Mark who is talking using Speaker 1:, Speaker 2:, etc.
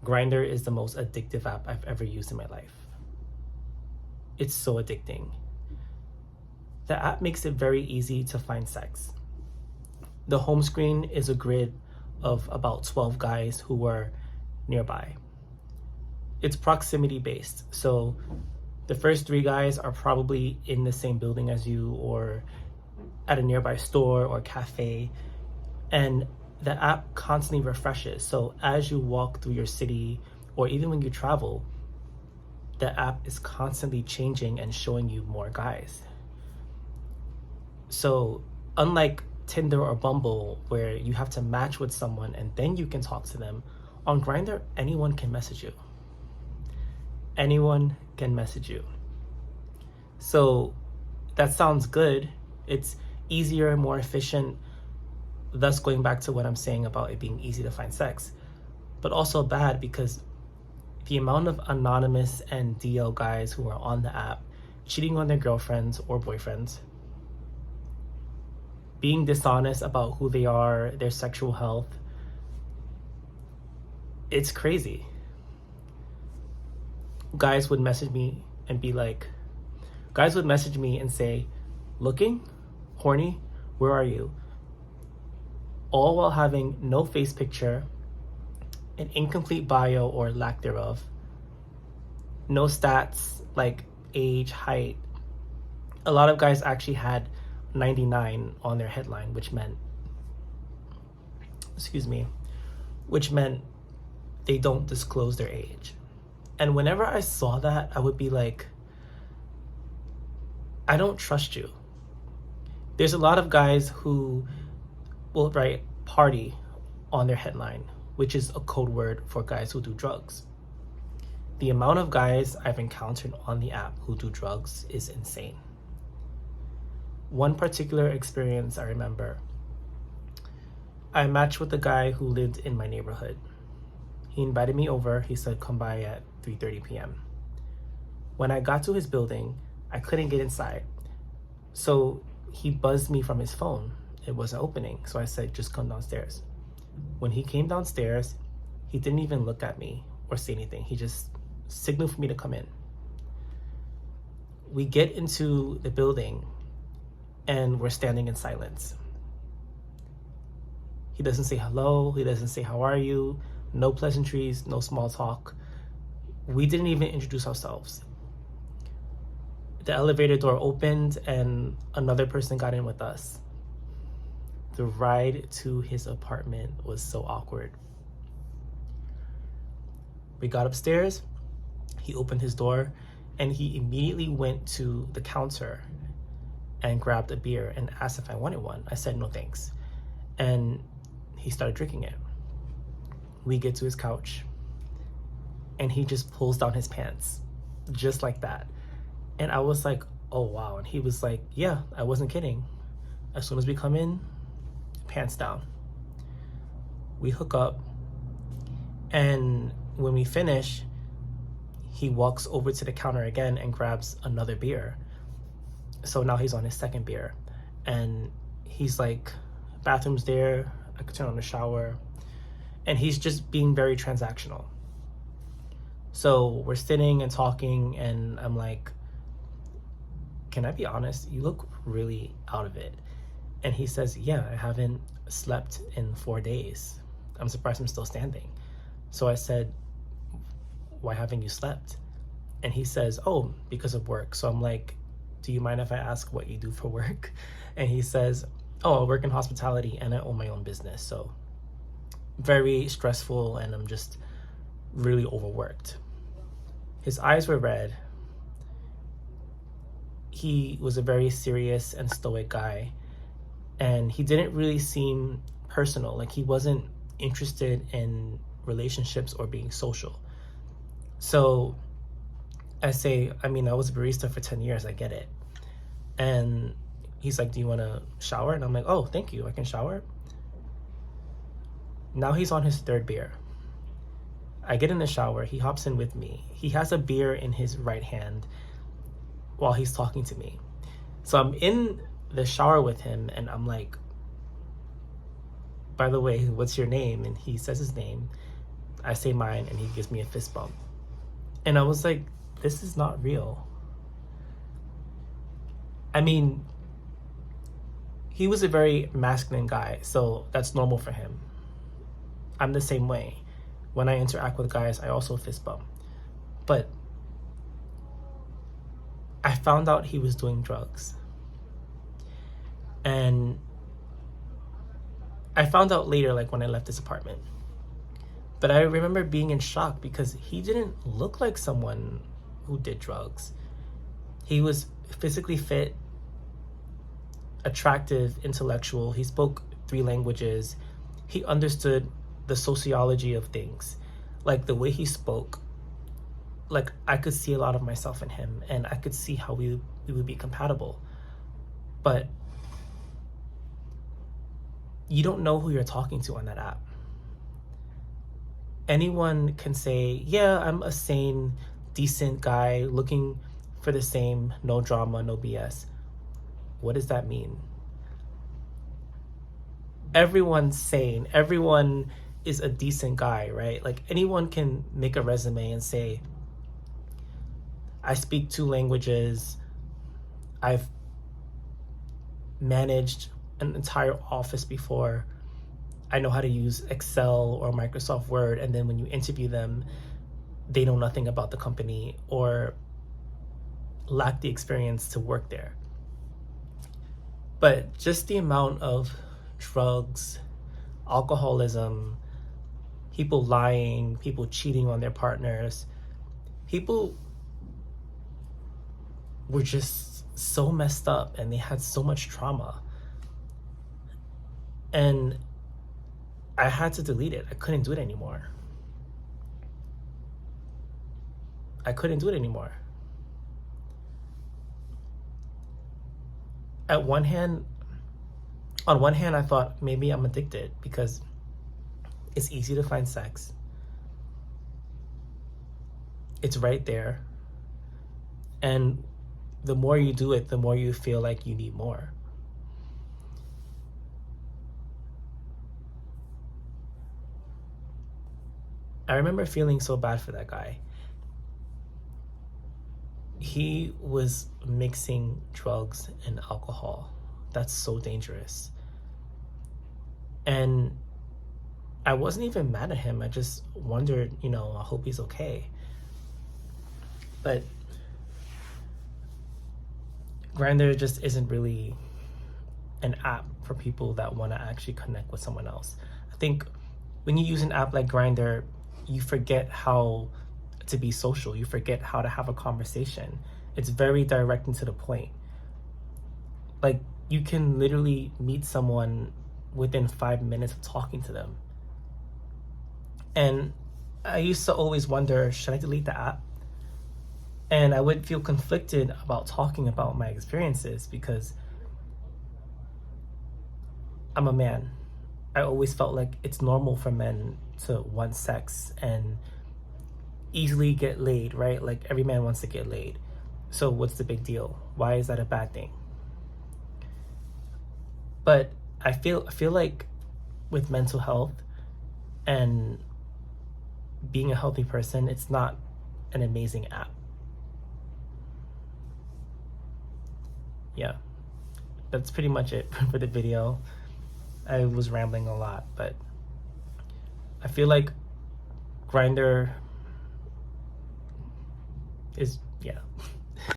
Speaker 1: Grindr is the most addictive app I've ever used in my life. It's so addicting. The app makes it very easy to find sex. The home screen is a grid of about 12 guys who were nearby. It's proximity based, so the first 3 guys are probably in the same building as you or at a nearby store or cafe, and the app constantly refreshes. So as you walk through your city or even when you travel, the app is constantly changing and showing you more guys. So unlike Tinder or Bumble, where you have to match with someone and then you can talk to them, on Grindr, anyone can message you. Anyone can message you. So that sounds good. It's easier and more efficient, thus going back to what I'm saying about it being easy to find sex, but also bad because the amount of anonymous and DL guys who are on the app cheating on their girlfriends or boyfriends, being dishonest about who they are, their sexual health, it's crazy. Guys would message me and say, looking? Horny? Where are you? All while having no face picture, an incomplete bio or lack thereof, no stats like age, height. A lot of guys actually had 99 on their headline, which meant they don't disclose their age. And whenever I saw that, I would be like, I don't trust you. There's a lot of guys who will write party on their headline, which is a code word for guys who do drugs. The amount of guys I've encountered on the app who do drugs is insane. One particular experience I remember, I matched with a guy who lived in my neighborhood. He invited me over. He said, come by at 3:30 p.m. When I got to his building, I couldn't get inside. So he buzzed me from his phone. It wasn't opening. So I said, just come downstairs. When he came downstairs, he didn't even look at me or say anything. He just signaled for me to come in. We get into the building and we're standing in silence. He doesn't say hello. He doesn't say, how are you? No pleasantries, no small talk. We didn't even introduce ourselves. The elevator door opened and another person got in with us. The ride to his apartment was so awkward. We got upstairs, he opened his door, and he immediately went to the counter and grabbed a beer and asked if I wanted one. I said, no thanks. And he started drinking it. We get to his couch and he just pulls down his pants, just like that. And I was like, oh wow. And he was like, yeah, I wasn't kidding. As soon as we come in, pants down. We hook up, and when we finish, he walks over to the counter again and grabs another beer. So now he's on his second beer, and he's like, bathroom's there, I could turn on the shower, and he's just being very transactional. So we're sitting and talking, and I'm like, can I be honest? You look really out of it. And he says, yeah, I haven't slept in 4 days. I'm surprised I'm still standing. So I said, why haven't you slept? And he says, oh, because of work. So I'm like, do you mind if I ask what you do for work? And he says, oh, I work in hospitality and I own my own business. So very stressful, and I'm just really overworked. His eyes were red. He was a very serious and stoic guy, and he didn't really seem personal. Like, he wasn't interested in relationships or being social. So I say, I mean, I was a barista for 10 years, I get it. And he's like, do you want to shower? And I'm like, oh, thank you, I can shower. Now he's on his third beer. I get in the shower, he hops in with me. He has a beer in his right hand while he's talking to me. So I'm in the shower with him, and I'm like, by the way, what's your name? And he says his name. I say mine, and he gives me a fist bump. And I was like, this is not real. I mean, he was a very masculine guy, so that's normal for him. I'm the same way. When I interact with guys, I also fist bump. But I found out he was doing drugs. And I found out later, like when I left his apartment. But I remember being in shock because he didn't look like someone who did drugs. He was physically fit, attractive, intellectual. He spoke 3 languages. He understood the sociology of things. Like the way he spoke, like I could see a lot of myself in him, and I could see how we would be compatible. But you don't know who you're talking to on that app. Anyone can say, yeah, I'm a sane, decent guy looking for the same, no drama, no BS. What does that mean? Everyone's sane. Everyone is a decent guy, right? Like anyone can make a resume and say, I speak 2 languages. I've managed an entire office before. I know how to use Excel or Microsoft Word. And then when you interview them, they know nothing about the company or lack the experience to work there. But just the amount of drugs, alcoholism, people lying, people cheating on their partners, people were just so messed up and they had so much trauma. And I had to delete it. I couldn't do it anymore. I couldn't do it anymore. On one hand, I thought maybe I'm addicted because it's easy to find sex. It's right there. And the more you do it, the more you feel like you need more. I remember feeling so bad for that guy. He was mixing drugs and alcohol. That's so dangerous. And I wasn't even mad at him. I just wondered, I hope he's okay. But Grindr just isn't really an app for people that want to actually connect with someone else. I think when you use an app like Grindr, you forget how to be social. You forget how to have a conversation. It's very direct and to the point. Like you can literally meet someone within 5 minutes of talking to them. And I used to always wonder, should I delete the app? And I would feel conflicted about talking about my experiences because I'm a man. I always felt like it's normal for men to want sex and easily get laid, right? Like every man wants to get laid. So what's the big deal? Why is that a bad thing? But I feel like with mental health and being a healthy person, it's not an amazing app. Yeah, that's pretty much it for the video. I was rambling a lot, but I feel like Grindr is, yeah.